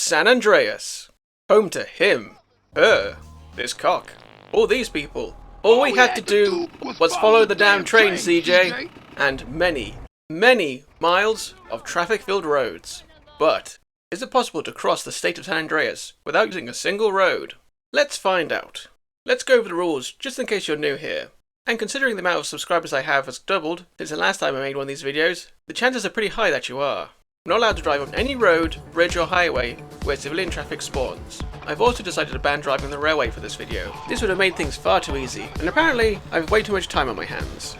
San Andreas. Home to him, her, this cock, all these people. All we had to do was follow the damn train, CJ, and many, many miles of traffic-filled roads. But is it possible to cross the state of San Andreas without using a single road? Let's find out. Let's go over the rules just in case you're new here. And considering the amount of subscribers I have has doubled since the last time I made one of these videos, the chances are pretty high that you are. I'm not allowed to drive on any road, bridge or highway where civilian traffic spawns. I've also decided to ban driving on the railway for this video. This would have made things far too easy, and apparently I have way too much time on my hands.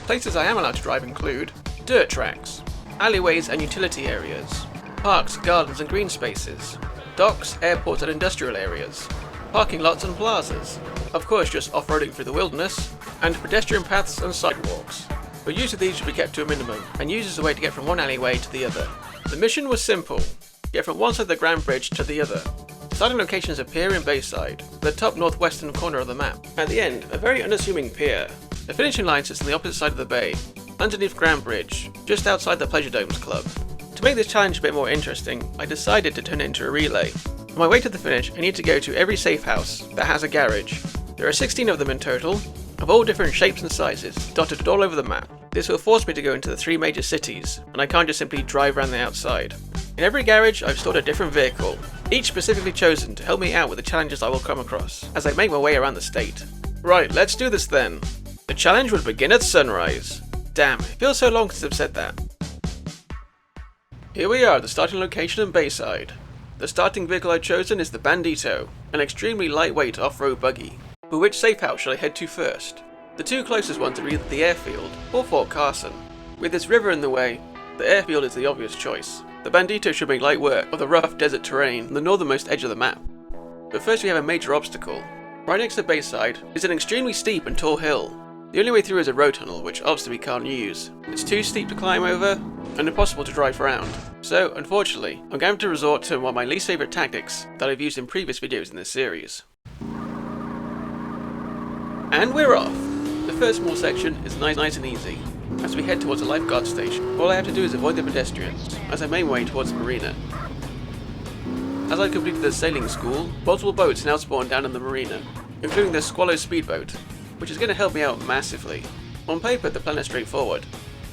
Places I am allowed to drive include dirt tracks, alleyways and utility areas, parks, gardens and green spaces, docks, airports and industrial areas, parking lots and plazas, of course just off-roading through the wilderness, and pedestrian paths and sidewalks. But use of these should be kept to a minimum, and use as a way to get from one alleyway to the other. The mission was simple: get from one side of the Grand Bridge to the other. Starting locations appear in Bayside, the top northwestern corner of the map. At the end, a very unassuming pier. The finishing line sits on the opposite side of the bay, underneath Grand Bridge, just outside the Pleasure Domes Club. To make this challenge a bit more interesting, I decided to turn it into a relay. On my way to the finish, I need to go to every safe house that has a garage. There are 16 of them in total, of all different shapes and sizes, dotted all over the map. This will force me to go into the 3 major cities, and I can't just simply drive around the outside. In every garage, I've stored a different vehicle, each specifically chosen to help me out with the challenges I will come across, as I make my way around the state. Right, let's do this then. The challenge will begin at sunrise. Damn, it feels so long since I've said that. Here we are at the starting location in Bayside. The starting vehicle I've chosen is the Bandito, an extremely lightweight off-road buggy. But which safe house shall I head to first? The two closest ones are either the airfield or Fort Carson. With this river in the way, the airfield is the obvious choice. The Bandito should make light work of the rough desert terrain on the northernmost edge of the map. But first we have a major obstacle. Right next to Bayside is an extremely steep and tall hill. The only way through is a road tunnel, which obviously we can't use. It's too steep to climb over, and impossible to drive around. So, unfortunately, I'm going to resort to one of my least favourite tactics that I've used in previous videos in this series. And we're off! The first small section is nice and easy. As we head towards a lifeguard station, all I have to do is avoid the pedestrians, as I make my way towards the marina. As I completed the sailing school, multiple boats now spawn down in the marina, including the Squallow speedboat, which is going to help me out massively. On paper, the plan is straightforward.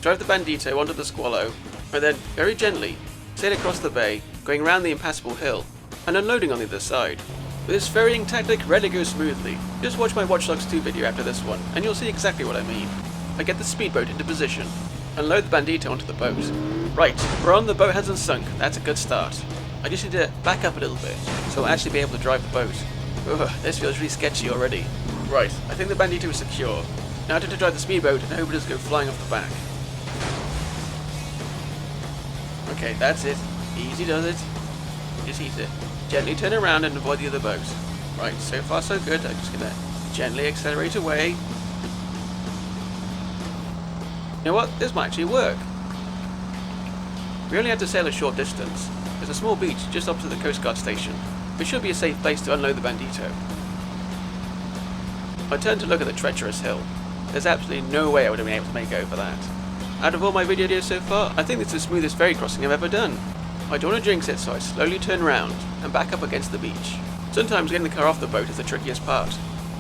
Drive the Bandito onto the Squallow, and then, very gently, sail across the bay, going around the impassable hill, and unloading on the other side. But this ferrying tactic rarely goes smoothly. Just watch my Watch Dogs 2 video after this one, and you'll see exactly what I mean. I get the speedboat into position, and load the Bandito onto the boat. Right, we're on, the boat hasn't sunk, that's a good start. I just need to back up a little bit, so I'll actually be able to drive the boat. Ugh, this feels really sketchy already. Right, I think the Bandito is secure. Now I have to drive the speedboat and hope it doesn't go flying off the back. Okay, that's it. Easy does it. Just need to gently turn around and avoid the other boat. Right, so far so good. I'm just gonna gently accelerate away. You know what? This might actually work. We only have to sail a short distance. There's a small beach just opposite the Coast Guard station, which should be a safe place to unload the Bandito. I turned to look at the treacherous hill. There's absolutely no way I would have been able to make over that. Out of all my videos so far, I think this is the smoothest ferry crossing I've ever done. I don't want to jinx it, so I slowly turn round and back up against the beach. Sometimes getting the car off the boat is the trickiest part,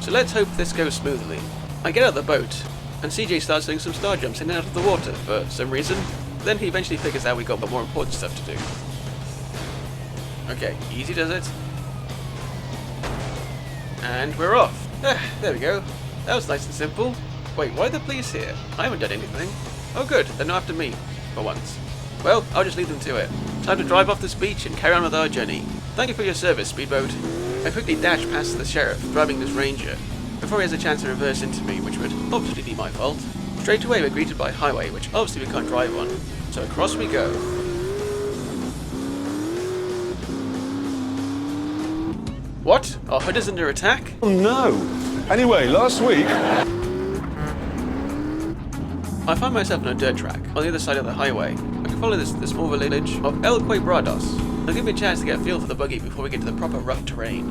so let's hope this goes smoothly. I get out of the boat, and CJ starts doing some star jumps in and out of the water for some reason. Then he eventually figures out we got more important stuff to do. Okay, easy does it. And we're off. There we go. That was nice and simple. Wait, why are the police here? I haven't done anything. Oh good, they're not after me, for once. Well, I'll just leave them to it. Time to drive off this beach and carry on with our journey. Thank you for your service, speedboat. I quickly dash past the sheriff, driving this ranger, before he has a chance to reverse into me, which would obviously be my fault. Straight away we're greeted by a highway, which obviously we can't drive on. So across we go. What? Our hood is under attack? Oh no! Anyway, last week... I find myself on a dirt track on the other side of the highway. I can follow the small village of El Quebrados. It'll give me a chance to get a feel for the buggy before we get to the proper rough terrain.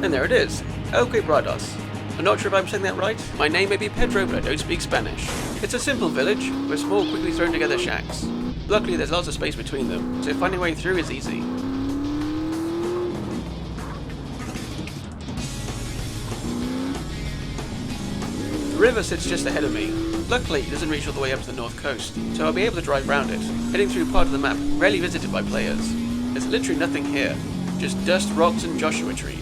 And there it is, El Quebrados, I'm not sure if I'm saying that right. My name may be Pedro, but I don't speak Spanish. It's a simple village with small, quickly thrown together shacks. Luckily, there's lots of space between them, so finding a way through is easy. The river sits just ahead of me. Luckily, it doesn't reach all the way up to the north coast, so I'll be able to drive round it, heading through part of the map rarely visited by players. There's literally nothing here, just dust, rocks and Joshua trees.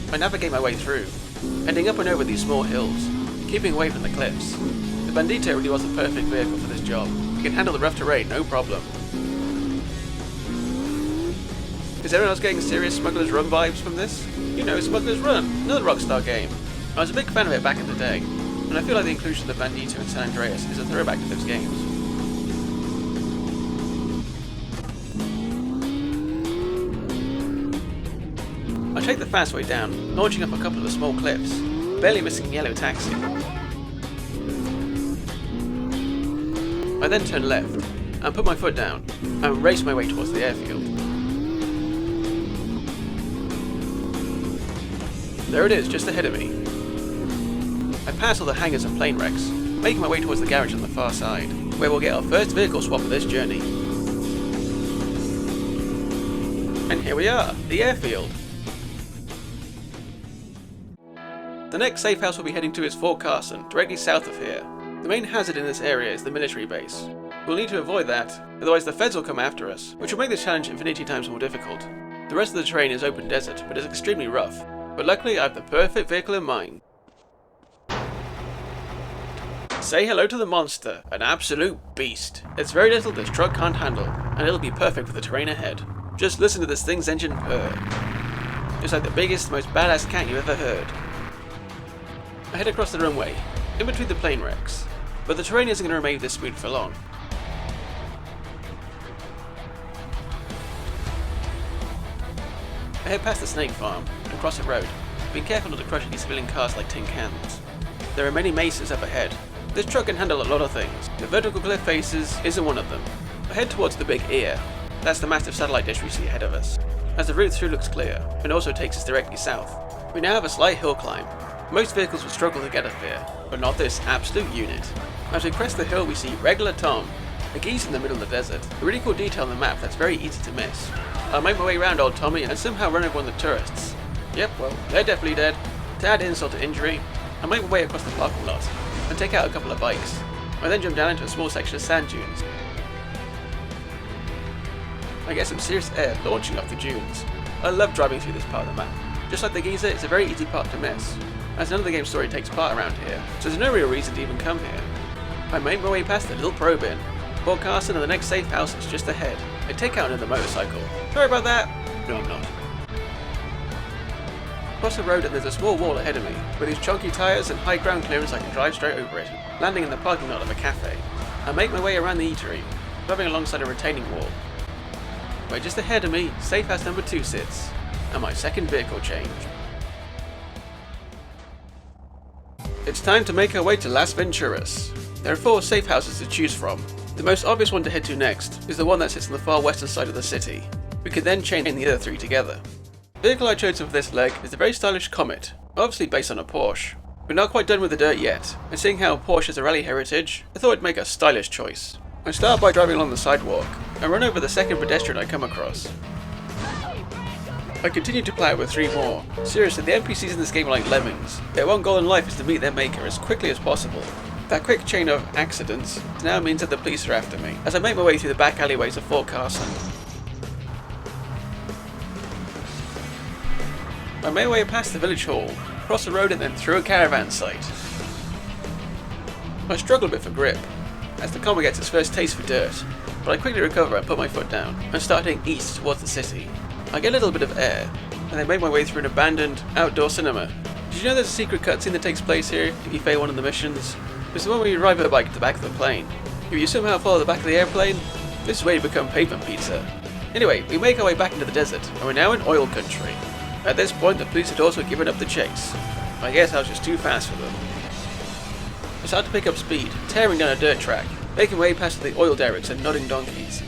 I navigate my way through, ending up and over these small hills, keeping away from the cliffs. The Bandito really was the perfect vehicle for this job. It can handle the rough terrain, no problem. Is everyone else getting serious Smuggler's Run vibes from this? You know, Smuggler's Run, another Rockstar game. I was a big fan of it back in the day, and I feel like the inclusion of the Bandito in San Andreas is a throwback to those games. I take the fast way down, launching up a couple of the small cliffs, barely missing yellow taxi. I then turn left, and put my foot down, and race my way towards the airfield. There it is, just ahead of me. I pass all the hangars and plane wrecks, making my way towards the garage on the far side, where we'll get our first vehicle swap of this journey. And here we are, the airfield. The next safe house we'll be heading to is Fort Carson, directly south of here. The main hazard in this area is the military base. We'll need to avoid that, otherwise the feds will come after us, which will make this challenge infinity times more difficult. The rest of the terrain is open desert, but is extremely rough, but luckily I have the perfect vehicle in mind. Say hello to the monster, an absolute beast. There's very little this truck can't handle, and it'll be perfect for the terrain ahead. Just listen to this thing's engine purr. It's like the biggest, most badass cat you ever heard. I head across the runway, in between the plane wrecks, but the terrain isn't going to remain this smooth for long. I head past the snake farm and cross a road, being careful not to crush any civilian cars like tin cans. There are many mesas up ahead. This truck can handle a lot of things. The vertical cliff faces isn't one of them. I head towards the big ear. That's the massive satellite dish we see ahead of us, as the route through looks clear, and also takes us directly south. We now have a slight hill climb. Most vehicles would struggle to get up here, but not this absolute unit. As we crest the hill we see Regular Tom, a geese in the middle of the desert, a really cool detail on the map that's very easy to miss. I'll make my way around old Tommy and somehow run over one of the tourists. Yep, well, they're definitely dead. To add insult to injury, I make my way across the parking lot and take out a couple of bikes. I then jump down into a small section of sand dunes. I get some serious air launching off the dunes. I love driving through this part of the map. Just like the geezer, it's a very easy part to miss, as none of the game's story takes part around here, so there's no real reason to even come here. I make my way past the little probe in. Fort Carson and the next safe house is just ahead. I take out another motorcycle. Sorry about that. No, I'm not. Cross the road and there's a small wall ahead of me. With these chunky tyres and high ground clearance I can drive straight over it, landing in the parking lot of a cafe. I make my way around the eatery, driving alongside a retaining wall. Where just ahead of me, safe house number 2 sits, and my second vehicle change. It's time to make our way to Las Venturas. There are 4 safe houses to choose from. The most obvious one to head to next is the one that sits on the far western side of the city. We can then chain the other 3 together. The vehicle I chose for this leg is the very stylish Comet, obviously based on a Porsche. We're not quite done with the dirt yet, and seeing how Porsche has a rally heritage, I thought I'd make a stylish choice. I start by driving along the sidewalk, and run over the second pedestrian I come across. I continue to plow with 3 more. Seriously, the NPCs in this game are like lemmings. Their one goal in life is to meet their maker as quickly as possible. That quick chain of accidents now means that the police are after me, as I make my way through the back alleyways of Fort Carson. I make my way past the village hall, cross the road and then through a caravan site. I struggle a bit for grip, as the Comet gets its first taste for dirt, but I quickly recover and put my foot down, and start heading east towards the city. I get a little bit of air, and then make my way through an abandoned outdoor cinema. Did you know there's a secret cutscene that takes place here if you fail one of the missions? It's the one where you ride a bike to the back of the plane. If you somehow follow the back of the airplane, this is where you become pavement pizza. Anyway, we make our way back into the desert, and we're now in oil country. At this point, the police had also given up the chase. I guess I was just too fast for them. I start to pick up speed, tearing down a dirt track, making way past the oil derricks and nodding donkeys.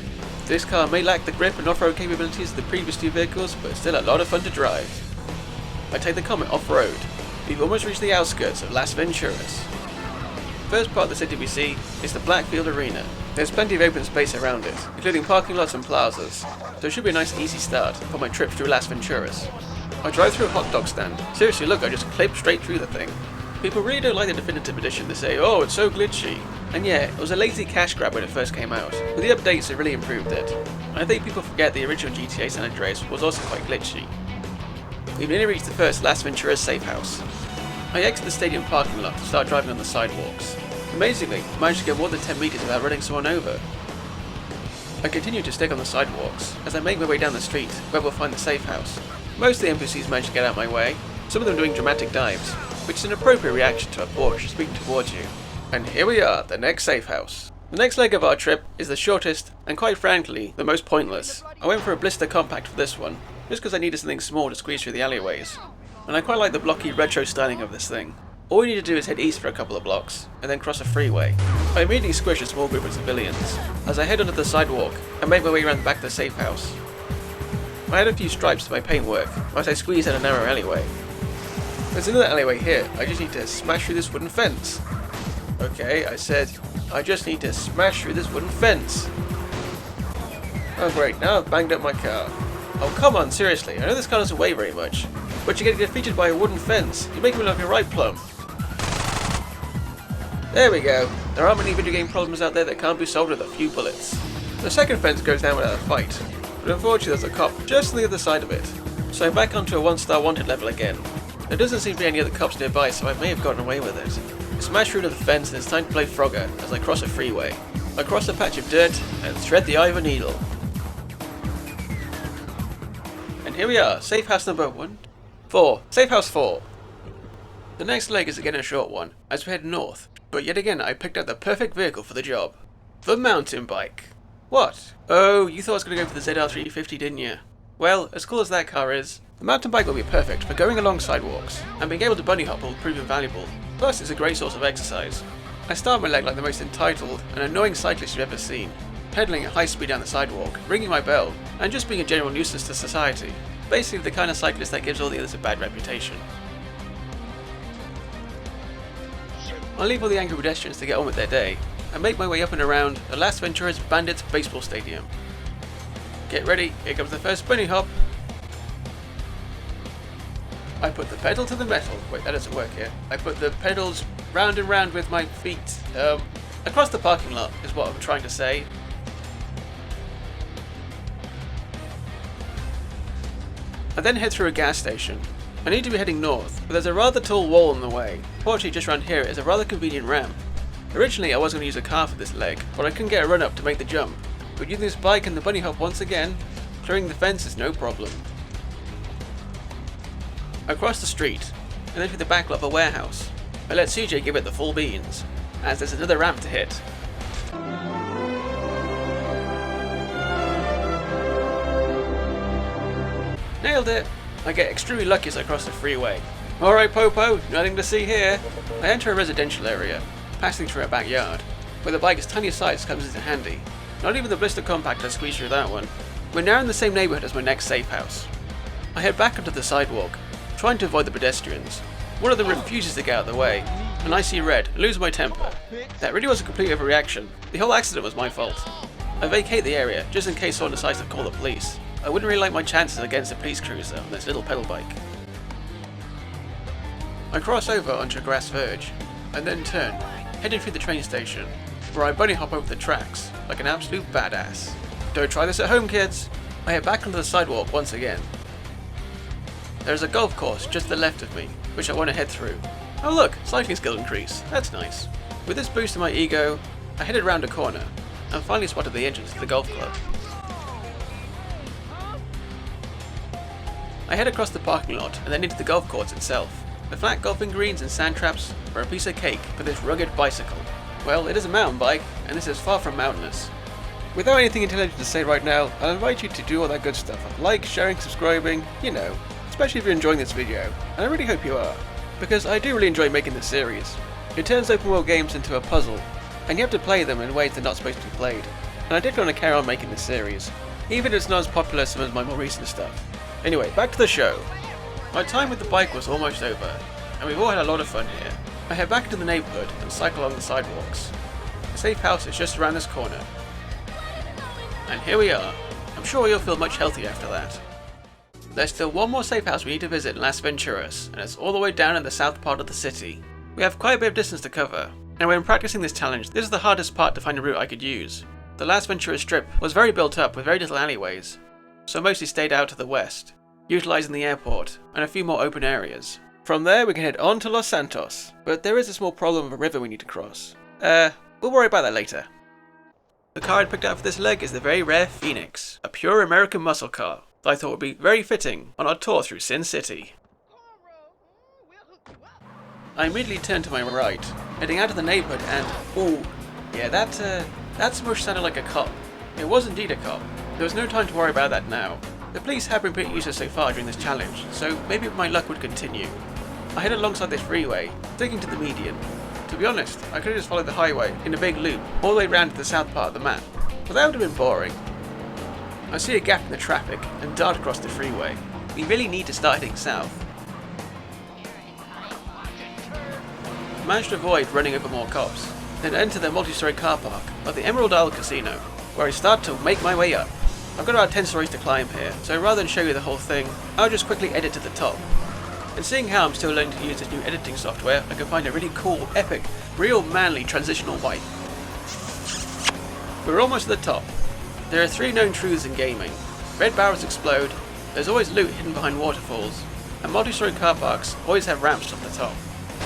This car may lack the grip and off-road capabilities of the previous 2 vehicles, but it's still a lot of fun to drive. I take the Comet off-road. We've almost reached the outskirts of Las Venturas. First part of the city we see is the Blackfield Arena. There's plenty of open space around it, including parking lots and plazas, so it should be a nice easy start for my trip through Las Venturas. I drive through a hot dog stand. Seriously, look, I just clipped straight through the thing. People really don't like the definitive edition. They say, oh, it's so glitchy. And yeah, it was a lazy cash grab when it first came out. With the updates, it really improved it. And I think people forget the original GTA San Andreas was also quite glitchy. We've nearly reached the first Las Venturas safe house. I exit the stadium parking lot to start driving on the sidewalks. Amazingly, I managed to get more than 10 meters without running someone over. I continue to stick on the sidewalks as I make my way down the street where we'll find the safe house. Most of the NPCs manage to get out of my way, some of them doing dramatic dives, which is an appropriate reaction to a Porsche speeding towards you. And here we are, the next safe house. The next leg of our trip is the shortest and quite frankly the most pointless. I went for a blister compact for this one, just because I needed something small to squeeze through the alleyways. And I quite like the blocky retro styling of this thing. All you need to do is head east for a couple of blocks, and then cross a freeway. I immediately squish a small group of civilians. As I head onto the sidewalk, I make my way around the back of the safe house. I add a few stripes to my paintwork, as I squeeze out a narrow alleyway. There's another alleyway here, I just need to smash through this wooden fence. Okay, I said, I just need to smash through this wooden fence. Oh great, now I've banged up my car. Oh come on, seriously, I know this car doesn't weigh very much, but you're getting defeated by a wooden fence. You're making me look like a right plum. There we go. There aren't many video game problems out there that can't be solved with a few bullets. The second fence goes down without a fight, but unfortunately there's a cop just on the other side of it. So I'm back onto a 1-star wanted level again. There doesn't seem to be any other cops nearby, so I may have gotten away with it. I smash through to the fence and it's time to play Frogger as I cross a freeway. I cross a patch of dirt and thread the eye of a needle. And here we are, safe house number 4. Safe house 4. The next leg is again a short one, as we head north, but yet again I picked out the perfect vehicle for the job. The mountain bike. What? Oh, you thought I was going to go for the ZR350, didn't you? Well, as cool as that car is, the mountain bike will be perfect for going along sidewalks, and being able to bunny hop will prove invaluable. Plus, it's a great source of exercise. I start my leg like the most entitled and annoying cyclist you've ever seen, pedaling at high speed down the sidewalk, ringing my bell, and just being a general nuisance to society. Basically the kind of cyclist that gives all the others a bad reputation. I leave all the angry pedestrians to get on with their day, and make my way up and around the Las Venturas Bandits baseball stadium. Get ready, here comes the first bunny hop. I put the pedal to the metal. Wait, that doesn't work here. I put the pedals round and round with my feet. Across the parking lot is what I'm trying to say. I then head through a gas station. I need to be heading north, but there's a rather tall wall in the way. Fortunately, just around here is a rather convenient ramp. Originally, I was going to use a car for this leg, but I couldn't get a run up to make the jump. But using this bike and the bunny hop once again, clearing the fence is no problem. I cross the street, and then through the back lot of a warehouse. I let CJ give it the full beans, as there's another ramp to hit. Nailed it! I get extremely lucky as I cross the freeway. Alright Popo, nothing to see here. I enter a residential area, passing through a backyard, where the bike's tiny size comes into handy. Not even the blister compact I squeezed through that one. We're now in the same neighbourhood as my next safe house. I head back onto the sidewalk, trying to avoid the pedestrians. One of them refuses to get out of the way, and I see red and lose my temper. That really was a complete overreaction. The whole accident was my fault. I vacate the area just in case someone decides to call the police. I wouldn't really like my chances against a police cruiser on this little pedal bike. I cross over onto a grass verge, and then turn, heading through the train station, where I bunny hop over the tracks like an absolute badass. Don't try this at home, kids! I head back onto the sidewalk once again. There's a golf course just to the left of me, which I want to head through. Oh look, cycling skill increase, that's nice. With this boost to my ego, I headed round a corner, and finally spotted the entrance to the golf club. I head across the parking lot and then into the golf course itself. The flat golfing greens and sand traps are a piece of cake for this rugged bicycle. Well, it is a mountain bike, and this is far from mountainous. Without anything intelligent to say right now, I'll invite you to do all that good stuff. Like, sharing, subscribing, you know, especially if you're enjoying this video, and I really hope you are, because I do really enjoy making this series. It turns open world games into a puzzle, and you have to play them in ways they're not supposed to be played, and I did want to carry on making this series, even if it's not as popular as some of my more recent stuff. Anyway, back to the show. My time with the bike was almost over, and we've all had a lot of fun here. I head back into the neighbourhood and cycle along the sidewalks. The safe house is just around this corner. And here we are. I'm sure you'll feel much healthier after that. There's still one more safe house we need to visit in Las Venturas, and it's all the way down in the south part of the city. We have quite a bit of distance to cover, and when practicing this challenge, this is the hardest part to find a route I could use. The Las Venturas strip was very built up with very little alleyways, so I mostly stayed out to the west, utilising the airport and a few more open areas. From there we can head on to Los Santos, but there is a small problem of a river we need to cross. We'll worry about that later. The car I'd picked out for this leg is the very rare Phoenix, a pure American muscle car that I thought would be very fitting on our tour through Sin City. I immediately turned to my right, heading out of the neighbourhood and, ooh, yeah, that smush sounded like a cop. It was indeed a cop. There was no time to worry about that now. The police have been pretty useless so far during this challenge, so maybe my luck would continue. I headed alongside this freeway, sticking to the median. To be honest, I could have just followed the highway in a big loop all the way round to the south part of the map, but that would have been boring. I see a gap in the traffic and dart across the freeway. We really need to start heading south. I managed to avoid running over more cops, then enter the multi-story car park of the Emerald Isle Casino, where I start to make my way up. I've got about 10 stories to climb here, so rather than show you the whole thing, I'll just quickly edit to the top. And seeing how I'm still learning to use this new editing software, I can find a really cool, epic, real manly transitional wipe. We're almost at the top. There are 3 known truths in gaming. Red barrels explode, there's always loot hidden behind waterfalls, and multi-story car parks always have ramps up the top.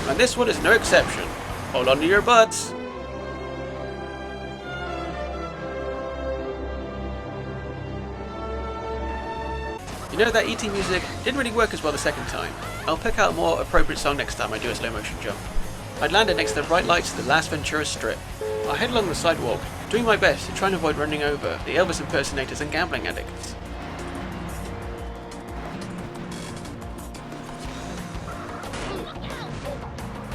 And this one is no exception. Hold on to your butts! You know, that ET music didn't really work as well the second time. I'll pick out a more appropriate song next time I do a slow motion jump. I'd landed next to the bright lights of the Las Venturas strip. I head along the sidewalk, doing my best to try and avoid running over the Elvis impersonators and gambling addicts.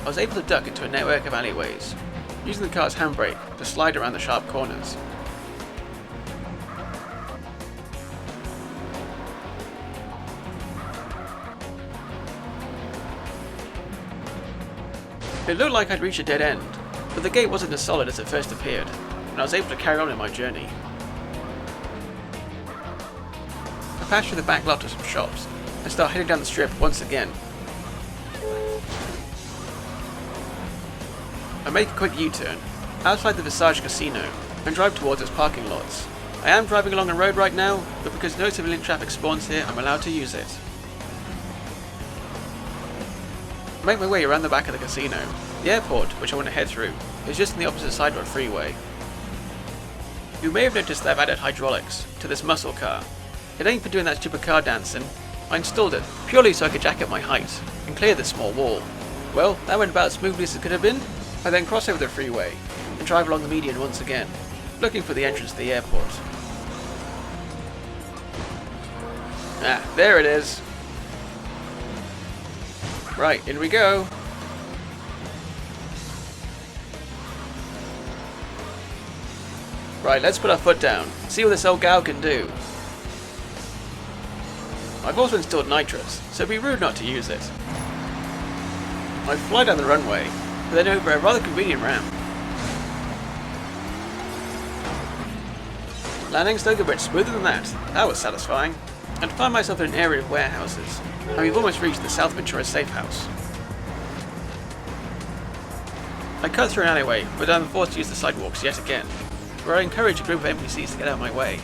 I was able to duck into a network of alleyways, using the car's handbrake to slide around the sharp corners. It looked like I'd reached a dead end, but the gate wasn't as solid as it first appeared, and I was able to carry on in my journey. I passed through the back lot of some shops, and start heading down the strip once again. I make a quick U-turn, outside the Visage Casino, and drive towards its parking lots. I am driving along a road right now, but because no civilian traffic spawns here, I'm allowed to use it. I make my way around the back of the casino. The airport, which I want to head through, is just on the opposite side of a freeway. You may have noticed that I've added hydraulics to this muscle car. It ain't for doing that stupid car dancing. I installed it purely so I could jack up my height and clear this small wall. Well, that went about as smoothly as it could have been. I then cross over the freeway and drive along the median once again, looking for the entrance to the airport. Ah, there it is. Right, in we go. Right, let's put our foot down, see what this old gal can do. I've also installed nitrous, so it'd be rude not to use it. I fly down the runway, but then over a rather convenient ramp. Landings don't go much smoother than that. That was satisfying. And find myself in an area of warehouses, and we've almost reached the South Ventura safe house. I cut through an alleyway, but I'm forced to use the sidewalks yet again, where I encourage a group of NPCs to get out of my way.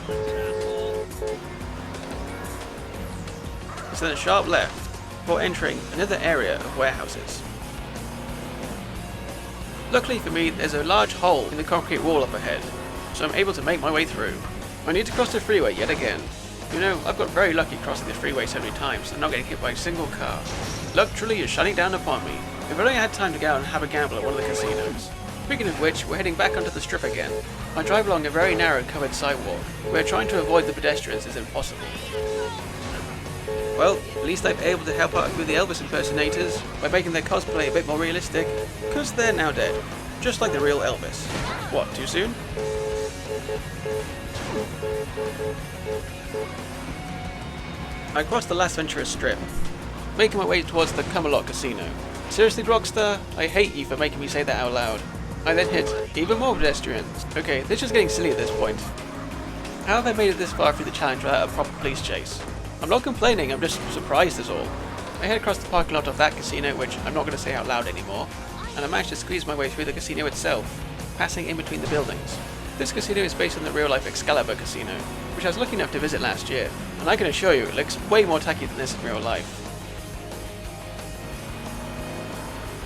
It's then a sharp left, before entering another area of warehouses. Luckily for me, there's a large hole in the concrete wall up ahead, so I'm able to make my way through. I need to cross the freeway yet again. You know, I've got very lucky crossing the freeway so many times and not getting hit by a single car. Luck truly is shining down upon me. If I only had time to go out and have a gamble at one of the casinos. Speaking of which, we're heading back onto the strip again. I drive along a very narrow covered sidewalk, where trying to avoid the pedestrians is impossible. Well, at least I'm able to help out with the Elvis impersonators by making their cosplay a bit more realistic, because they're now dead, just like the real Elvis. What, too soon? I crossed the Las Venturas strip, making my way towards the Camelot Casino. Seriously, Rockstar? I hate you for making me say that out loud. I then hit even more pedestrians. Okay, this is getting silly at this point. How have I made it this far through the challenge without a proper police chase? I'm not complaining, I'm just surprised is all. I head across the parking lot of that casino, which I'm not going to say out loud anymore, and I managed to squeeze my way through the casino itself, passing in between the buildings. This casino is based on the real-life Excalibur casino, which I was lucky enough to visit last year, and I can assure you it looks way more tacky than this in real life.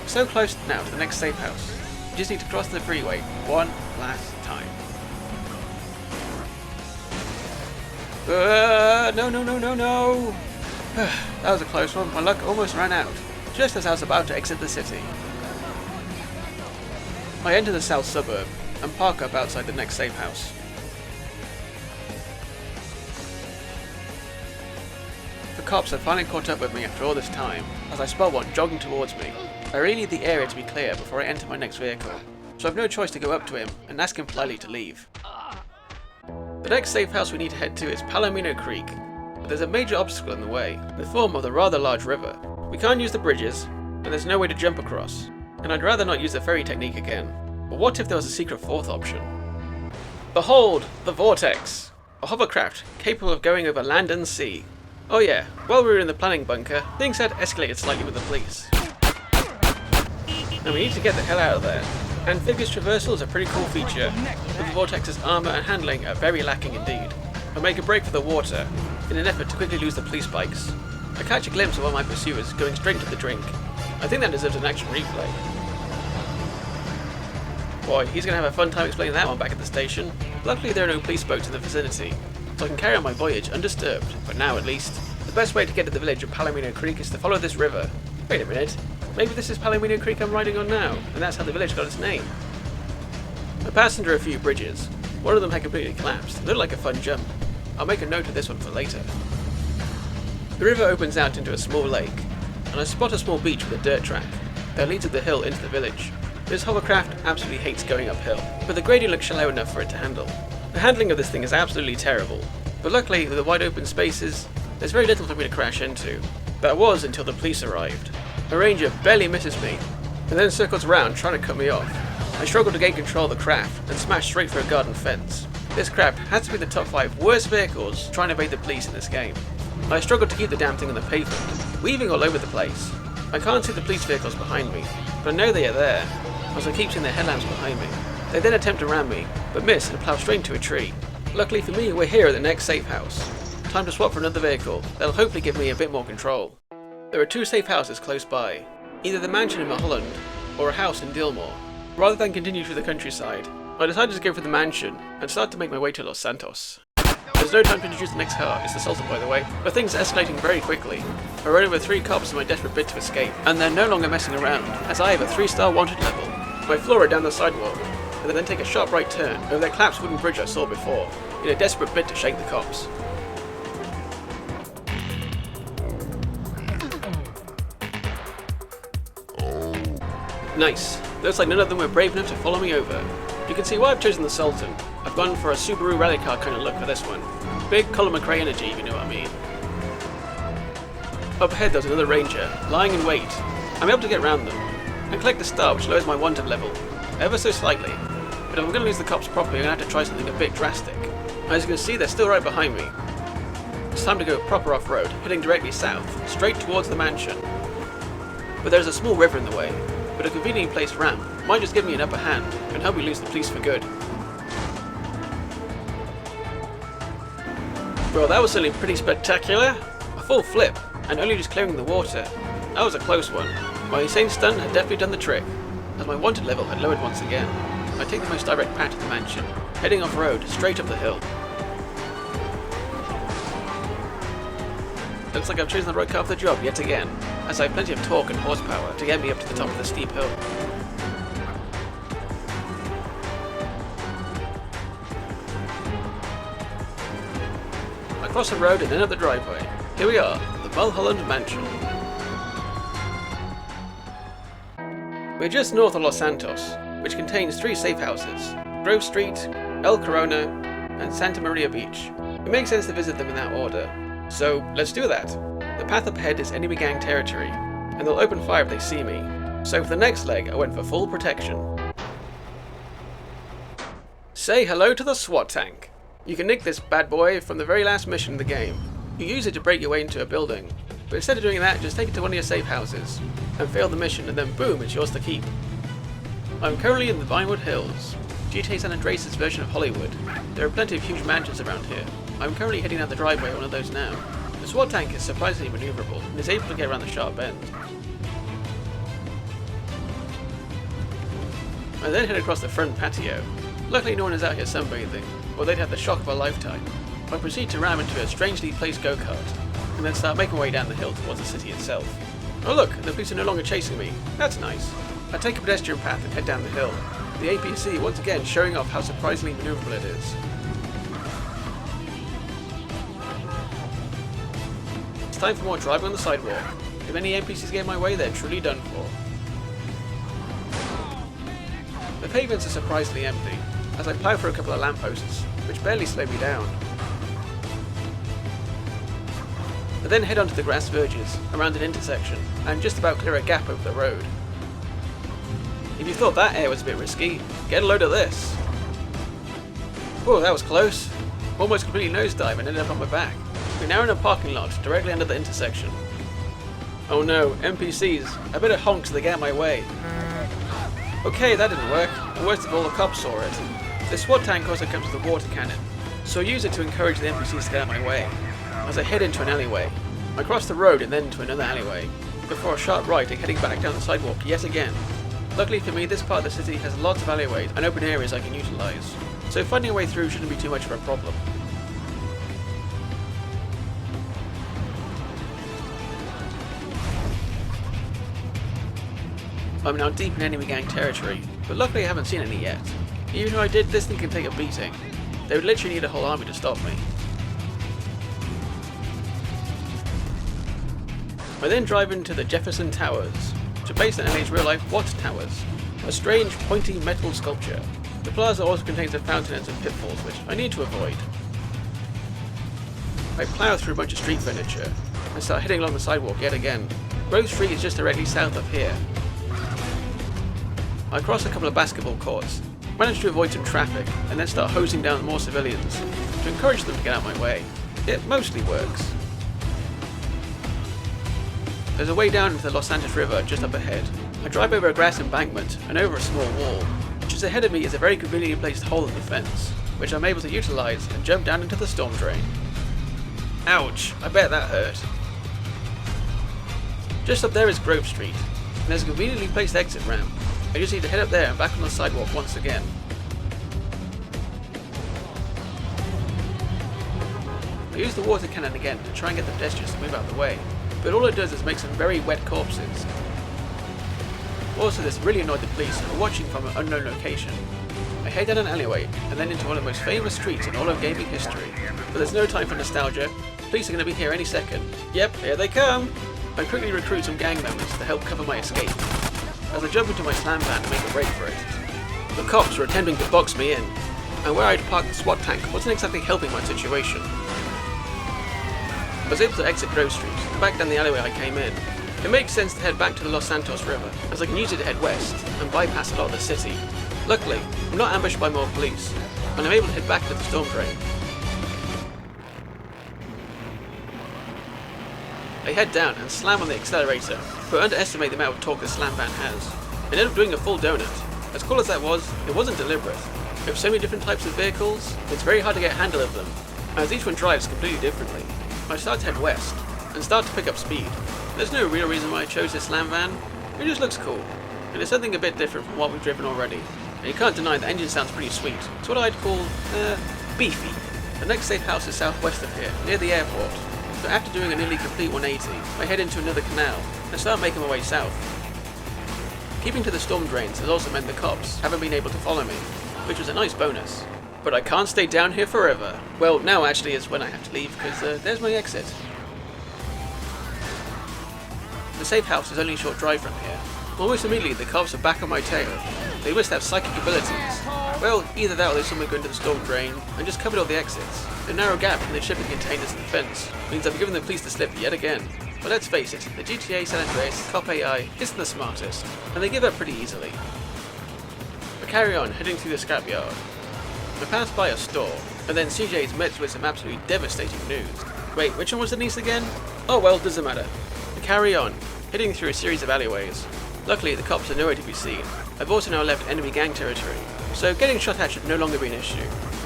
So close now to the next safe house. You just need to cross the freeway one last time. No. That was a close one. My luck almost ran out, just as I was about to exit the city. I enter the south suburb and park up outside the next safe house. The cops have finally caught up with me after all this time, as I spot one jogging towards me. I really need the area to be clear before I enter my next vehicle, so I've no choice to go up to him and ask him politely to leave. The next safe house we need to head to is Palomino Creek, but there's a major obstacle in the way, in the form of the rather large river. We can't use the bridges, and there's no way to jump across, and I'd rather not use the ferry technique again. But what if there was a secret fourth option? Behold, the Vortex! A hovercraft capable of going over land and sea. Oh yeah, while we were in the planning bunker, things had escalated slightly with the police. And we need to get the hell out of there. Amphibious traversal is a pretty cool feature, but the Vortex's armour and handling are very lacking indeed. I make a break for the water, in an effort to quickly lose the police bikes. I catch a glimpse of one of my pursuers going straight into the drink. I think that deserves an action replay. Boy, he's going to have a fun time explaining that one back at the station. Luckily there are no police boats in the vicinity, so I can carry on my voyage undisturbed, for now at least. The best way to get to the village of Palomino Creek is to follow this river. Wait a minute, maybe this is Palomino Creek I'm riding on now, and that's how the village got its name. I passed under a few bridges. One of them had completely collapsed. It looked like a fun jump. I'll make a note of this one for later. The river opens out into a small lake, and I spot a small beach with a dirt track that leads up the hill into the village. This hovercraft absolutely hates going uphill, but the gradient looks shallow enough for it to handle. The handling of this thing is absolutely terrible, but luckily with the wide open spaces, there's very little for me to crash into. That was until the police arrived. A ranger barely misses me, and then circles around trying to cut me off. I struggle to gain control of the craft and smash straight through a garden fence. This craft has to be the top 5 worst vehicles trying to evade the police in this game. I struggle to keep the damn thing on the pavement, weaving all over the place. I can't see the police vehicles behind me, but I know they are there, as I keep seeing their headlamps behind me. They then attempt to ram me, but miss and plough straight into a tree. Luckily for me, we're here at the next safe house. Time to swap for another vehicle that'll hopefully give me a bit more control. There are 2 safe houses close by, either the mansion in Mulholland or a house in Dilmore. Rather than continue through the countryside, I decided to go for the mansion and start to make my way to Los Santos. There's no time to introduce the next car, it's the Sultan by the way, but things are escalating very quickly. I run over 3 cops in my desperate bid to escape, and they're no longer messing around, as I have a 3-star wanted level. I floor it down the sidewalk, and then take a sharp right turn over that collapsed wooden bridge I saw before, in a desperate bid to shake the cops. Nice. Looks like none of them were brave enough to follow me over. You can see why I've chosen the Sultan. I've gone for a Subaru rally car kind of look for this one. Big Colin McRae energy, if you know what I mean. Up ahead there's another ranger, lying in wait. I'm able to get around them, and collect the star which lowers my wanted level, ever so slightly. But if I'm going to lose the cops properly, I'm going to have to try something a bit drastic. As you can see, they're still right behind me. It's time to go proper off-road, heading directly south, straight towards the mansion. But there's a small river in the way, but a conveniently placed ramp might just give me an upper hand and help me lose the police for good. Well, that was certainly pretty spectacular. A full flip, and only just clearing the water. That was a close one. My insane stunt had definitely done the trick, as my wanted level had lowered once again. I take the most direct path to the mansion, heading off-road straight up the hill. Looks like I've chosen the right car for the job yet again, as I have plenty of torque and horsepower to get me up to the top of the steep hill. I cross the road and then up the driveway. Here we are, the Mulholland Mansion. We're just north of Los Santos, which contains 3 safe houses: Grove Street, El Corona, and Santa Maria Beach. It makes sense to visit them in that order, so let's do that. The path up ahead is enemy gang territory, and they'll open fire if they see me. So for the next leg, I went for full protection. Say hello to the SWAT tank. You can nick this bad boy from the very last mission in the game. You use it to break your way into a building, but instead of doing that, just take it to one of your safe houses, and fail the mission, and then boom, it's yours to keep. I'm currently in the Vinewood Hills, GTA San Andreas' version of Hollywood. There are plenty of huge mansions around here. I'm currently heading down the driveway of one of those now. The SWAT tank is surprisingly maneuverable, and is able to get around the sharp end. I then head across the front patio. Luckily no one is out here sunbathing, or they'd have the shock of a lifetime. I proceed to ram into a strangely placed go-kart, and then start making my way down the hill towards the city itself. Oh look, the police are no longer chasing me. That's nice. I take a pedestrian path and head down the hill. The APC once again showing off how surprisingly maneuverable it is. It's time for more driving on the sidewalk. If any NPCs get in my way, they're truly done for. The pavements are surprisingly empty, as I plough through a couple of lampposts, which barely slow me down. I then head onto the grass verges, around an intersection, and just about clear a gap over the road. If you thought that air was a bit risky, get a load of this. Whoa, that was close. Almost completely nosedive and ended up on my back. We're now in a parking lot, directly under the intersection. Oh no, NPCs, I better honk so they get out of my way. Okay, that didn't work, and worst of all, the cops saw it. The SWAT tank also comes with a water cannon, so I use it to encourage the NPCs to get out of my way. As I head into an alleyway, I cross the road and then into another alleyway, before a sharp right and heading back down the sidewalk yet again. Luckily for me, this part of the city has lots of alleyways and open areas I can utilise, so finding a way through shouldn't be too much of a problem. I'm now deep in enemy gang territory, but luckily I haven't seen any yet. Even if I did, this thing can take a beating. They would literally need a whole army to stop me. I then drive into the Jefferson Towers, which are based on LA's real-life Watt Towers, a strange pointy metal sculpture. The plaza also contains a fountain and some pitfalls, which I need to avoid. I plough through a bunch of street furniture, and start heading along the sidewalk yet again. Grove Street is just directly south of here. I cross a couple of basketball courts, manage to avoid some traffic, and then start hosing down more civilians, to encourage them to get out of my way. It mostly works. There's a way down into the Los Santos River just up ahead. I drive over a grass embankment and over a small wall, which is ahead of me is a very conveniently placed hole in the fence, which I'm able to utilise and jump down into the storm drain. Ouch, I bet that hurt. Just up there is Grove Street, and there's a conveniently placed exit ramp. I just need to head up there and back on the sidewalk once again. I use the water cannon again to try and get the pedestrians to move out of the way, but all it does is make some very wet corpses. Also, this really annoyed the police who are watching from an unknown location. I head down an alleyway and then into one of the most famous streets in all of gaming history. But there's no time for nostalgia. Police are going to be here any second. Yep, here they come! I quickly recruit some gang members to help cover my escape, as I jump into my slam van to make a break for it. The cops were attempting to box me in, and where I'd parked the SWAT tank wasn't exactly helping my situation. I was able to exit Grove Street and back down the alleyway I came in. It makes sense to head back to the Los Santos River, as I can use it to head west and bypass a lot of the city. Luckily, I'm not ambushed by more police, and I'm able to head back to the storm drain. I head down and slam on the accelerator, but underestimate the amount of torque the slam van has. I ended up doing a full donut. As cool as that was, it wasn't deliberate. With so many different types of vehicles, it's very hard to get a handle of them, as each one drives completely differently. I start to head west, and start to pick up speed. There's no real reason why I chose this slam van, it just looks cool, and it's something a bit different from what we've driven already. And you can't deny the engine sounds pretty sweet. It's what I'd call, beefy. The next safe house is southwest of here, near the airport. So after doing a nearly complete 180, I head into another canal, and start making my way south. Keeping to the storm drains has also meant the cops haven't been able to follow me, which was a nice bonus. But I can't stay down here forever. Well, now actually is when I have to leave, because there's my exit. The safe house is only a short drive from here. Almost immediately the cops are back on my tail. They must have psychic abilities. Well, either that or they saw me go into the storm drain and just covered all the exits. The narrow gap between the shipping containers and the fence means I've given the police the slip yet again. But let's face it, the GTA San Andreas cop AI isn't the smartest, and they give up pretty easily. I carry on, heading through the scrapyard. I pass by a store, and then CJ is met with some absolutely devastating news. Wait, which one was the niece again? Oh well, doesn't matter. I carry on, heading through a series of alleyways. Luckily, the cops are nowhere to be seen. I've also now left enemy gang territory, so getting shot at should no longer be an issue.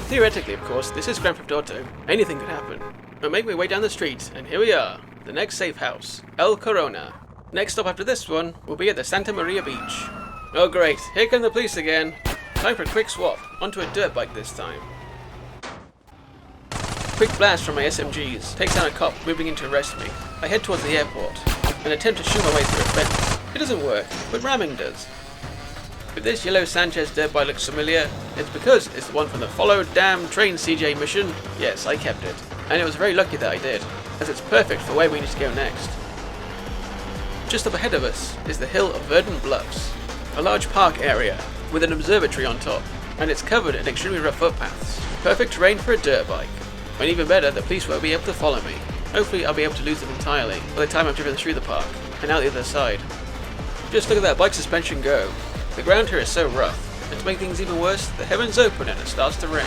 Theoretically, of course, this is Grand Theft Auto. Anything could happen. I make my way down the street, and here we are. The next safe house, El Corona. Next stop after this one will be at the Santa Maria beach. Oh great, here come the police again. Time for a quick swap, onto a dirt bike this time. Quick blast from my SMGs takes down a cop moving in to arrest me. I head towards the airport and attempt to shoot my way through a fence. It doesn't work, but ramming does. If this yellow Sanchez dirt bike looks familiar, it's because it's the one from the Follow Damn Train CJ mission. Yes, I kept it. And it was very lucky that I did, as it's perfect for where we need to go next. Just up ahead of us is the hill of Verdant Bluffs, a large park area with an observatory on top, and it's covered in extremely rough footpaths. Perfect terrain for a dirt bike. And even better, the police won't be able to follow me. Hopefully I'll be able to lose them entirely by the time I've driven through the park and out the other side. Just look at that bike suspension go. The ground here is so rough, and to make things even worse, the heavens open and it starts to rain.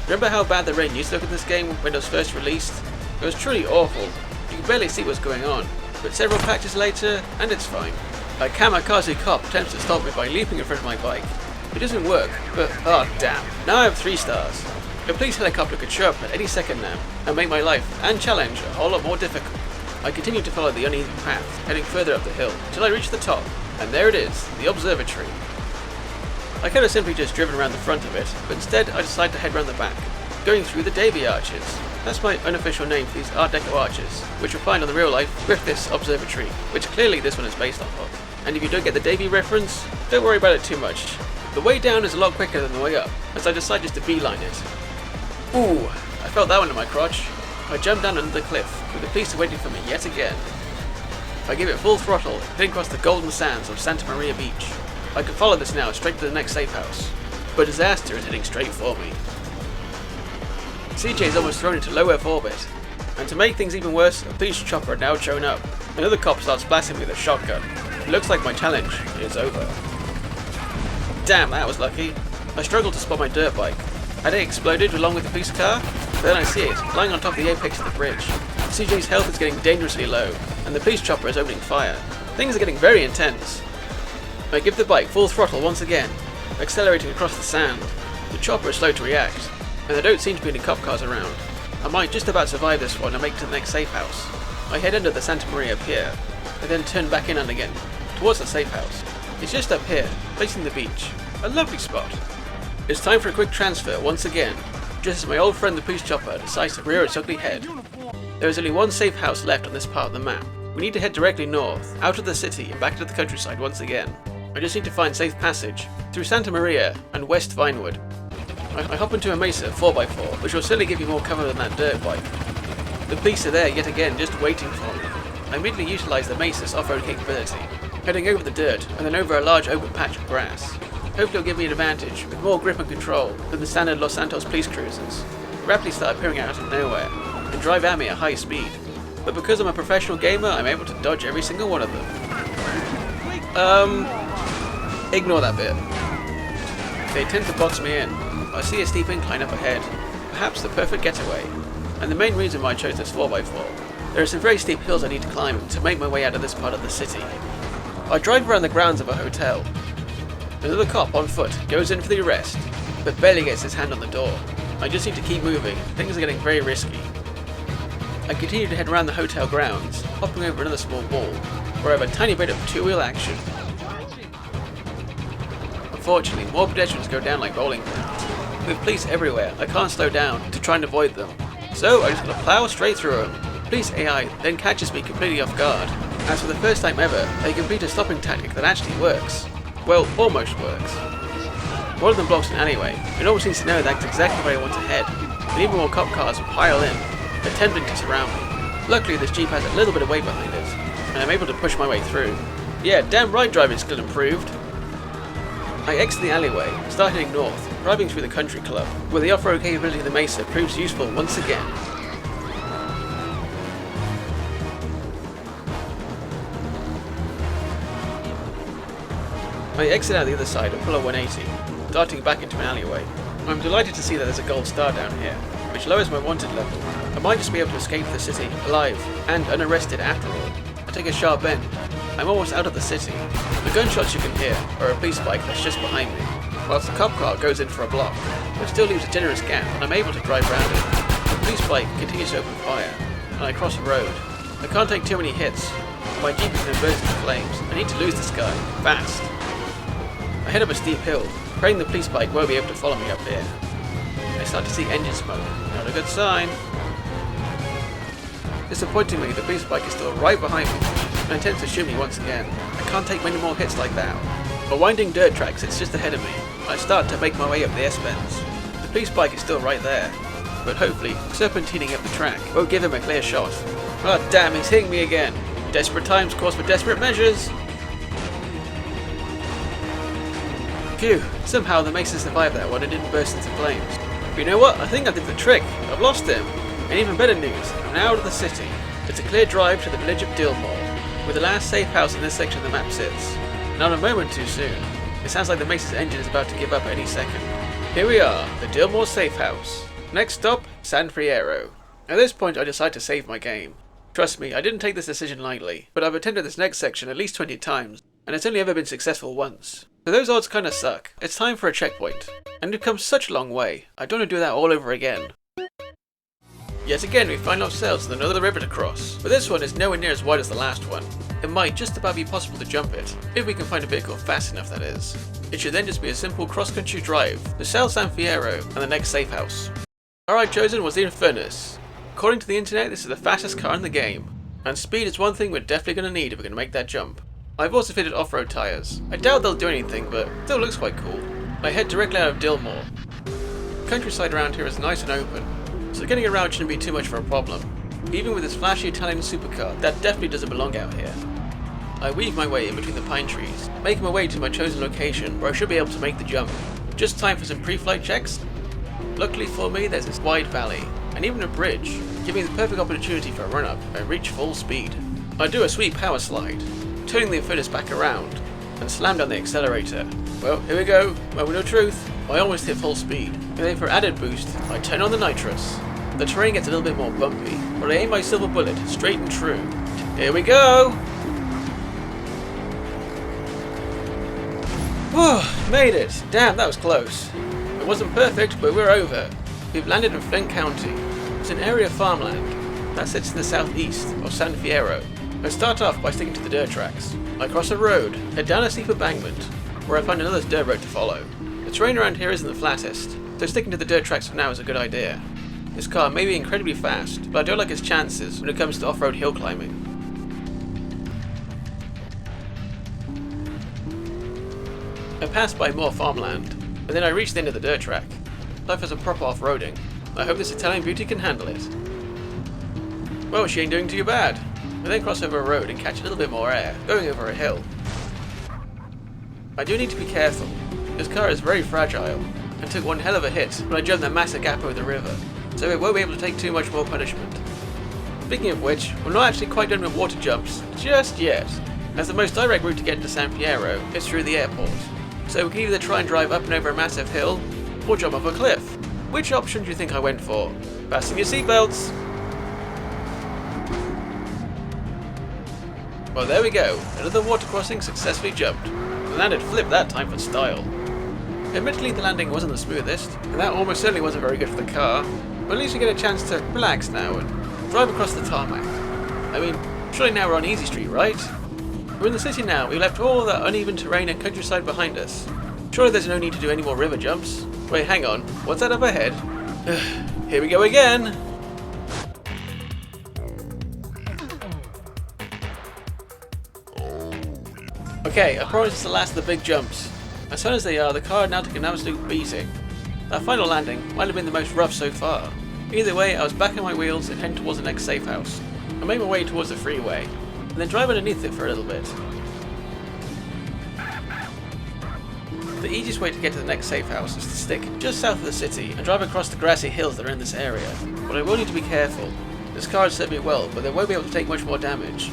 Remember how bad the rain used to look in this game when it was first released? It was truly awful. You could barely see what's going on, but several patches later, and it's fine. A kamikaze cop attempts to stop me by leaping in front of my bike. It doesn't work, but oh damn, now I have 3 stars. A police helicopter could show up at any second now, and make my life and challenge a whole lot more difficult. I continue to follow the uneven path, heading further up the hill, till I reach the top, and there it is, the observatory. I could have simply just driven around the front of it, but instead I decided to head around the back, going through the Davy Arches. That's my unofficial name for these Art Deco arches, which you'll find on the real life with this observatory, which clearly this one is based off of. And if you don't get the Davy reference, don't worry about it too much. The way down is a lot quicker than the way up, as I decide just to beeline it. Ooh, I felt that one in my crotch. I jumped down under the cliff, with the police waiting for me yet again. I give it full throttle, heading across the golden sands of Santa Maria Beach. I can follow this now straight to the next safe house, but disaster is heading straight for me. CJ is almost thrown into low Earth orbit, and to make things even worse, a police chopper had now shown up. Another cop starts blasting me with a shotgun. It looks like my challenge is over. Damn, that was lucky. I struggled to spot my dirt bike. Had it exploded along with the police car? Then I see it, lying on top of the apex of the bridge. CJ's health is getting dangerously low, and the police chopper is opening fire. Things are getting very intense. I give the bike full throttle once again, accelerating across the sand. The chopper is slow to react, and there don't seem to be any cop cars around. I might just about survive this one and make it to the next safe house. I head under the Santa Maria pier, and then turn back in and again, towards the safe house. It's just up here, facing the beach. A lovely spot. It's time for a quick transfer once again, just as my old friend the police chopper decides to rear its ugly head. There is only one safe house left on this part of the map. We need to head directly north, out of the city and back into the countryside once again. I just need to find safe passage, through Santa Maria and West Vinewood. I hop into a Mesa 4x4, which will certainly give you more cover than that dirt bike. The police are there yet again, just waiting for me. I immediately utilise the Mesa's off-road capability, heading over the dirt and then over a large open patch of grass. Hopefully it'll give me an advantage, with more grip and control than the standard Los Santos police cruisers. Rapidly start appearing out of nowhere, and drive at me at high speed. But because I'm a professional gamer, I'm able to dodge every single one of them. Ignore that bit. They tend to box me in. I see a steep incline up ahead, perhaps the perfect getaway, and the main reason why I chose this 4x4. There are some very steep hills I need to climb to make my way out of this part of the city. I drive around the grounds of a hotel. Another cop on foot goes in for the arrest, but barely gets his hand on the door. I just need to keep moving, things are getting very risky. I continue to head around the hotel grounds, hopping over another small wall, where I have a tiny bit of two-wheel action. Unfortunately, more pedestrians go down like rolling pins. With police everywhere, I can't slow down to try and avoid them, so I just gotta plow straight through them. Police AI then catches me completely off guard, as for the first time ever, they complete a stopping tactic that actually works. Well, almost works. One of them blocks an alleyway, and almost seems to know that's exactly where I want to head, and even more cop cars will pile in, attempting to surround me. Luckily this Jeep has a little bit of weight behind it, and I'm able to push my way through. Yeah, damn right driving skill improved. I exit the alleyway, start heading north, driving through the country club, where the off-road capability of the Mesa proves useful once again. I exit out the other side and pull a 180, darting back into an alleyway. I'm delighted to see that there's a gold star down here, which lowers my wanted level. I might just be able to escape the city, alive, and unarrested after all. I take a sharp bend. I'm almost out of the city. The gunshots you can hear are a police bike that's just behind me, whilst the cop car goes in for a block, but still leaves a generous gap and I'm able to drive around it. The police bike continues to open fire, and I cross a road. I can't take too many hits. My Jeep is going to burst into flames. I need to lose this guy, fast. I head up a steep hill, praying the police bike won't be able to follow me up here. I start to see engine smoke, not a good sign. Disappointingly, the police bike is still right behind me, and intends to shoot me once again. I can't take many more hits like that. A winding dirt track sits just ahead of me. I start to make my way up the S-bends. The police bike is still right there, but hopefully, serpentining up the track won't give him a clear shot. Oh damn, he's hitting me again. Desperate times calls for desperate measures. Phew, somehow the Mason survived that one and didn't burst into flames. But you know what? I think I did the trick. I've lost him. And even better news, I'm now out of the city. It's a clear drive to the village of Dillmore, where the last safe house in this section of the map sits. Not a moment too soon. It sounds like the Mace's engine is about to give up any second. Here we are, the Dillmore safe house. Next stop, San Fierro. At this point I decide to save my game. Trust me, I didn't take this decision lightly, but I've attempted this next section at least 20 times, and it's only ever been successful once. So those odds kinda suck. It's time for a checkpoint. And we've come such a long way. I don't want to do that all over again. Yet again we find ourselves with another river to cross, but this one is nowhere near as wide as the last one. It might just about be possible to jump it, if we can find a vehicle fast enough that is. It should then just be a simple cross-country drive to South San Fierro and the next safe house. Car I chosen was the Infernus. According to the internet, this is the fastest car in the game, and speed is one thing we're definitely going to need if we're going to make that jump. I've also fitted off-road tyres. I doubt they'll do anything, but still looks quite cool. I head directly out of Dillmore. The countryside around here is nice and open, so getting around shouldn't be too much for a problem. Even with this flashy Italian supercar, that definitely doesn't belong out here. I weave my way in between the pine trees, making my way to my chosen location where I should be able to make the jump. Just time for some pre-flight checks. Luckily for me, there's this wide valley, and even a bridge, giving me the perfect opportunity for a run-up and reach full speed. I do a sweet power slide, turning the Infernus back around, and slam down the accelerator. Well, here we go, moment of truth. I almost hit full speed, and then for added boost, I turn on the nitrous. The terrain gets a little bit more bumpy, but I aim my silver bullet straight and true. Here we go! Whew, made it! Damn, that was close. It wasn't perfect, but we're over. We've landed in Flint County. It's an area of farmland that sits in the southeast of San Fierro. I start off by sticking to the dirt tracks. I cross a road, head down a steep embankment, where I find another dirt road to follow. The terrain around here isn't the flattest, so sticking to the dirt tracks for now is a good idea. This car may be incredibly fast, but I don't like its chances when it comes to off-road hill climbing. I pass by more farmland, and then I reach the end of the dirt track. Life has a proper off-roading. I hope this Italian beauty can handle it. Well, she ain't doing too bad. I then cross over a road and catch a little bit more air, going over a hill. I do need to be careful. This car is very fragile, and took one hell of a hit when I jumped that massive gap over the river, so it won't be able to take too much more punishment. Speaking of which, we're not actually quite done with water jumps just yet, as the most direct route to get to San Fierro is through the airport. So we can either try and drive up and over a massive hill, or jump off a cliff. Which option do you think I went for? Fasten your seatbelts! Well, there we go, another water crossing successfully jumped. I landed flip that time for style. Admittedly, the landing wasn't the smoothest, and that almost certainly wasn't very good for the car, but at least we get a chance to relax now and drive across the tarmac. I mean, surely now we're on Easy Street, right? We're in the city now, we left all that uneven terrain and countryside behind us. Surely there's no need to do any more river jumps. Wait, hang on, what's that up ahead? Here we go again! Okay, I promise it's the last of the big jumps. As fun as they are, the car now took an absolute beating. That final landing might have been the most rough so far. Either way, I was back on my wheels and heading towards the next safe house. I made my way towards the freeway, and then drive underneath it for a little bit. The easiest way to get to the next safe house is to stick just south of the city and drive across the grassy hills that are in this area. But I will need to be careful. This car has served me well, but they won't be able to take much more damage.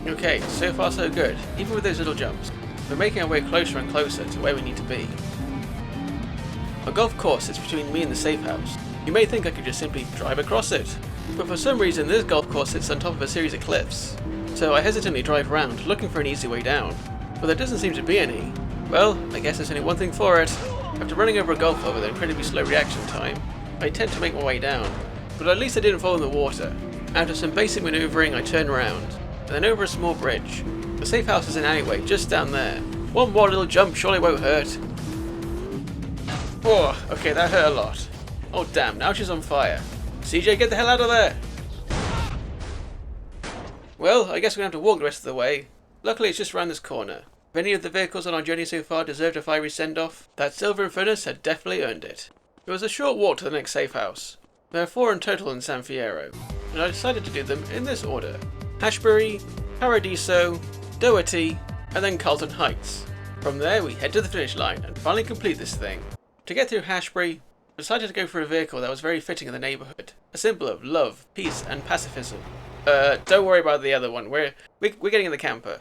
Okay, so far so good, even with those little jumps. We're making our way closer and closer to where we need to be. A golf course sits between me and the safe house. You may think I could just simply drive across it, but for some reason this golf course sits on top of a series of cliffs. So I hesitantly drive around, looking for an easy way down, but there doesn't seem to be any. Well, I guess there's only one thing for it. After running over a golf club with an incredibly slow reaction time, I attempt to make my way down, but at least I didn't fall in the water. After some basic manoeuvring, I turn around, and then over a small bridge. The safe house is an alleyway just down there. One more little jump surely won't hurt. Oh, okay, that hurt a lot. Oh damn, now she's on fire. CJ, get the hell out of there! Well, I guess we're going to have to walk the rest of the way. Luckily it's just around this corner. If any of the vehicles on our journey so far deserved a fiery send-off, that silver in front of us had definitely earned it. It was a short walk to the next safe house. There are 4 in total in San Fierro, and I decided to do them in this order. Hashbury, Paradiso, Doherty, and then Carlton Heights. From there we head to the finish line and finally complete this thing. To get through Hashbury, I decided to go for a vehicle that was very fitting in the neighbourhood. A symbol of love, peace and pacifism. Don't worry about the other one, we're getting in the camper.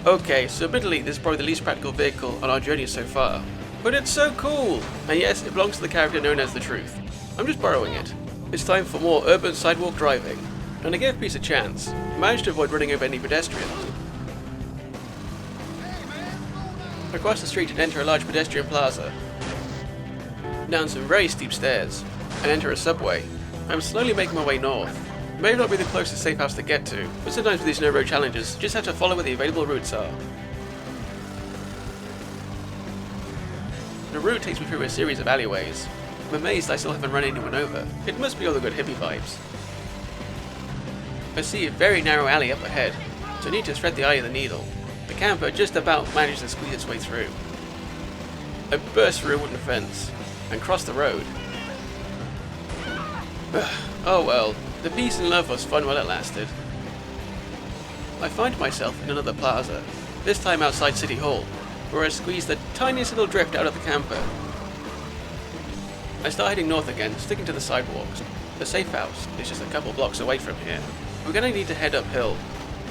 Okay, so admittedly this is probably the least practical vehicle on our journey so far. But it's so cool! And yes, it belongs to the character known as The Truth. I'm just borrowing it. It's time for more urban sidewalk driving. And I gave Peace a chance. I managed to avoid running over any pedestrians. I cross the street and enter a large pedestrian plaza. Down some very steep stairs, and enter a subway. I'm slowly making my way north. It may not be the closest safe house to get to, but sometimes with these no-road challenges, you just have to follow where the available routes are. The route takes me through a series of alleyways. I'm amazed I still haven't run anyone over. It must be all the good hippie vibes. I see a very narrow alley up ahead, so I need to thread the eye of the needle. The camper just about manages to squeeze its way through. I burst through a wooden fence and cross the road. Oh well, the peace and love was fun while it lasted. I find myself in another plaza, this time outside City Hall, where I squeeze the tiniest little drift out of the camper. I start heading north again, sticking to the sidewalks. The safe house is just a couple blocks away from here. We're going to need to head uphill,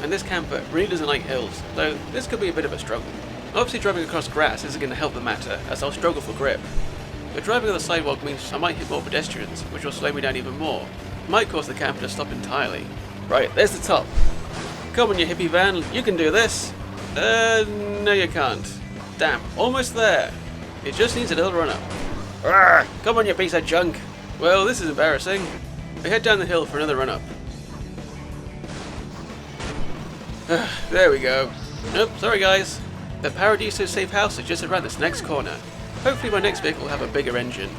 and this camper really doesn't like hills, so this could be a bit of a struggle. Obviously driving across grass isn't going to help the matter, as I'll struggle for grip. But driving on the sidewalk means I might hit more pedestrians, which will slow me down even more. It might cause the camper to stop entirely. Right, there's the top. Come on you hippie van, you can do this. No you can't. Damn, almost there. It just needs a little run up. Arrgh, come on you piece of junk. Well, this is embarrassing. I head down the hill for another run up. There we go. Nope, sorry guys. The Paradiso safe house is just around this next corner. Hopefully my next vehicle will have a bigger engine.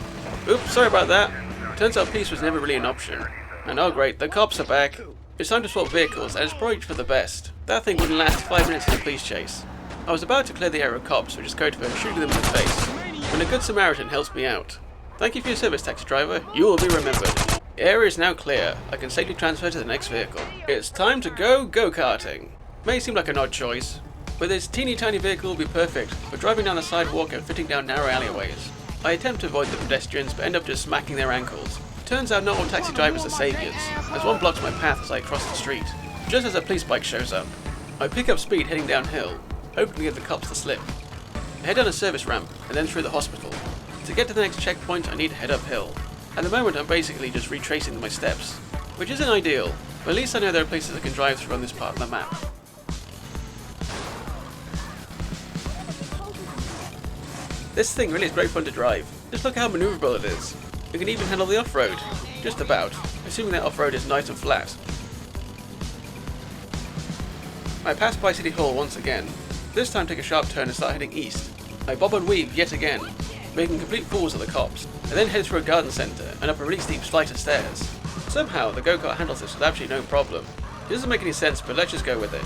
Oops, sorry about that. Turns out peace was never really an option. And oh great, the cops are back. It's time to swap vehicles, and it's probably for the best. That thing wouldn't last 5 minutes in a police chase. I was about to clear the area of cops, which is code for shooting them in the face, when a good Samaritan helps me out. Thank you for your service, taxi driver. You will be remembered. The area is now clear. I can safely transfer to the next vehicle. It's time to go go-karting. May seem like an odd choice, but this teeny tiny vehicle will be perfect for driving down the sidewalk and fitting down narrow alleyways. I attempt to avoid the pedestrians, but end up just smacking their ankles. Turns out not all taxi drivers are saviours, as one blocks my path as I cross the street, just as a police bike shows up. I pick up speed heading downhill, hoping to give the cops the slip. I head down a service ramp, and then through the hospital. To get to the next checkpoint, I need to head uphill. At the moment, I'm basically just retracing my steps, which isn't ideal, but at least I know there are places I can drive through on this part of the map. This thing really is great fun to drive. Just look how manoeuvrable it is. We can even handle the off-road. Just about, assuming that off-road is nice and flat. I pass by City Hall once again. This time take a sharp turn and start heading east. I bob and weave yet again, making complete fools of the cops, and then head through a garden centre and up a really steep flight of stairs. Somehow the go-kart handles this with absolutely no problem. It doesn't make any sense, but let's just go with it.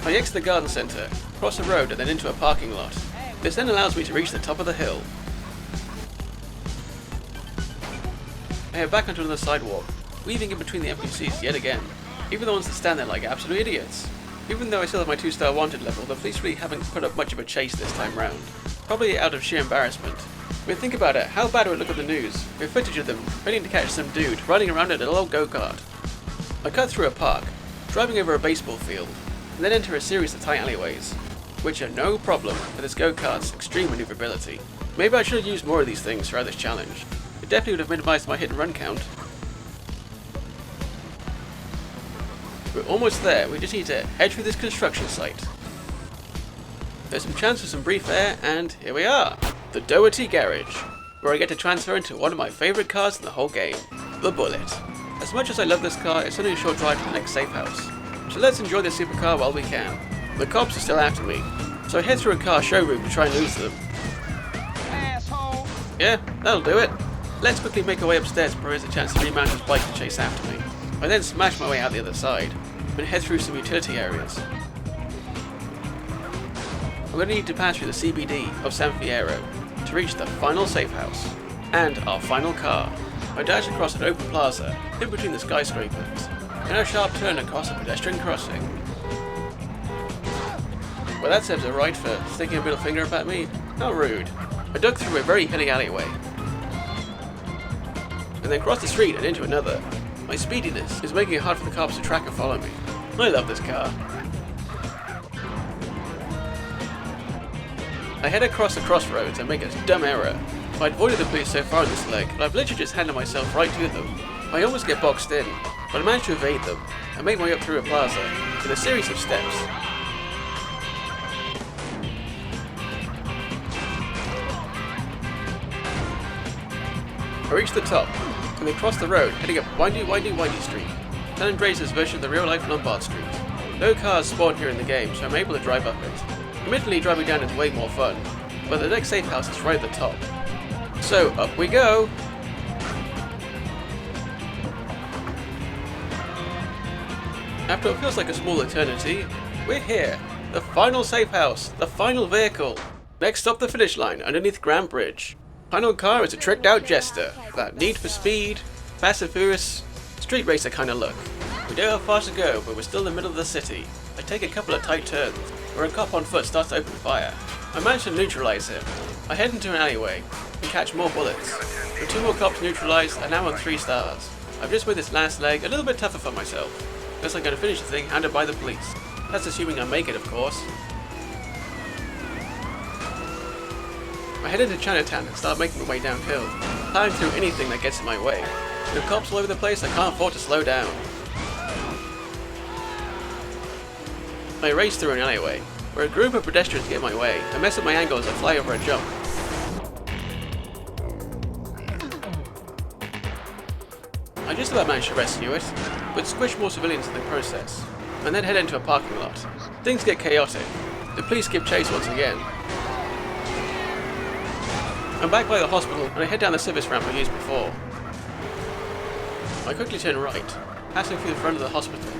I exit the garden centre, cross a road and then into a parking lot. This then allows me to reach the top of the hill. I head back onto another sidewalk, weaving in between the NPCs yet again, even the ones that stand there like absolute idiots. Even though I still have my 2-star wanted level, the police really haven't put up much of a chase this time round. Probably out of sheer embarrassment. I mean, think about it, how bad would it look on the news, with footage of them failing to catch some dude riding around in a little go-kart. I cut through a park, driving over a baseball field, and then enter a series of tight alleyways, which are no problem for this go-kart's extreme maneuverability. Maybe I should have used more of these things throughout this challenge. It definitely would have minimized my hit and run count. We're almost there, we just need to head through this construction site. There's some chance for some brief air, and here we are! The Doherty Garage, where I get to transfer into one of my favourite cars in the whole game, the Bullet. As much as I love this car, it's only a short drive to the next safe house. So let's enjoy this supercar while we can. The cops are still after me, so I head through a car showroom to try and lose them. Asshole. Yeah, that'll do it. Let's quickly make our way upstairs before he has a chance to remount his bike and chase after me. I then smash my way out the other side, and head through some utility areas. I'm going to need to pass through the CBD of San Fierro to reach the final safe house, and our final car. I dash across an open plaza, in between the skyscrapers, and a sharp turn across a pedestrian crossing. Well, that serves a right for sticking a middle finger up at me. How rude. I dug through a very hilly alleyway, and then crossed the street and into another. My speediness is making it hard for the cops to track and follow me. I love this car. I head across the crossroads and make a dumb error. I avoided the police so far in this leg, but I've literally just handed myself right to them. I almost get boxed in, but I manage to evade them and make my way up through a plaza with a series of steps. I reach the top, and then cross the road, heading up windy street, San Andreas' version of the real-life Lombard Street. No cars spawn here in the game, so I'm able to drive up it. Admittedly, driving down is way more fun, but the next safe house is right at the top. So, up we go! After what feels like a small eternity, we're here! The final safe house! The final vehicle! Next stop the finish line, underneath Grand Bridge. Final car is a tricked out jester, that need for speed, fast and furious, street racer kind of look. We don't have far to go, but we're still in the middle of the city. I take a couple of tight turns, where a cop on foot starts to open fire. I manage to neutralize him. I head into an alleyway, and catch more bullets. With 2 more cops neutralized, I'm now on 3 stars. I've just made this last leg a little bit tougher for myself. Guess I'm going to finish the thing handed by the police. That's assuming I make it, of course. I head into Chinatown and start making my way downhill, plowing through anything that gets in my way. With cops all over the place, I can't afford to slow down. I race through an alleyway, where a group of pedestrians get in my way and mess up my angle as I fly over a jump. I just about managed to rescue it, but squish more civilians in the process, and then head into a parking lot. Things get chaotic. The police give chase once again. I'm back by the hospital and I head down the service ramp I used before. I quickly turn right, passing through the front of the hospital,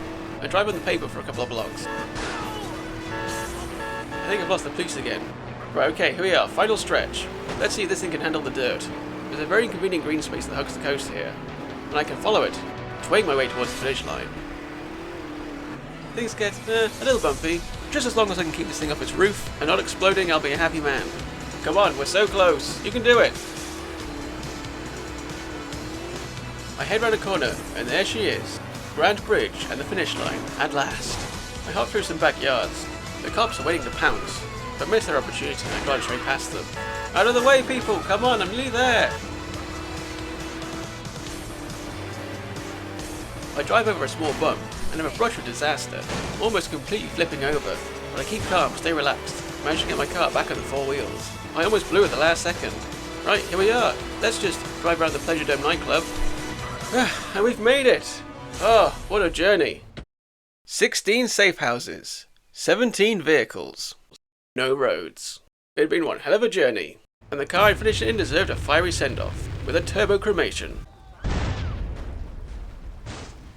and drive on the paper for a couple of blocks. I think I've lost the police again. Right, okay, here we are, final stretch. Let's see if this thing can handle the dirt. There's a very convenient green space that hugs the coast here, and I can follow it, swaying my way towards the finish line. Things get a little bumpy. Just as long as I can keep this thing off its roof and not exploding, I'll be a happy man. Come on, we're so close. You can do it. I head round a corner, and there she is. Grand Bridge and the finish line, at last. I hop through some backyards. The cops are waiting to pounce, but miss their opportunity and I glide straight past them. Out of the way, people! Come on, I'm nearly there! I drive over a small bump and have a brush with disaster, almost completely flipping over, but I keep calm, stay relaxed, manage to get my car back on the 4 wheels. I almost blew at the last second. Right, here we are. Let's just drive around the Pleasure Dome nightclub. And we've made it! Oh, what a journey. 16 safe houses, 17 vehicles, no roads. It'd been one hell of a journey, and the car I finished in deserved a fiery send-off, with a turbo cremation.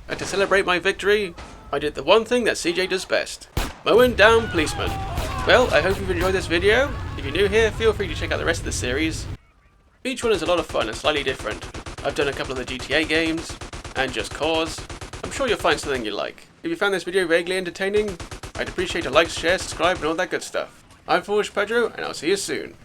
And to celebrate my victory, I did the one thing that CJ does best, mowing down policemen. Well, I hope you've enjoyed this video. If you're new here, feel free to check out the rest of the series. Each one is a lot of fun and slightly different. I've done a couple of the GTA games, and Just Cause. I'm sure you'll find something you like. If you found this video vaguely entertaining, I'd appreciate a like, share, subscribe, and all that good stuff. I'm Foolish Pedro, and I'll see you soon.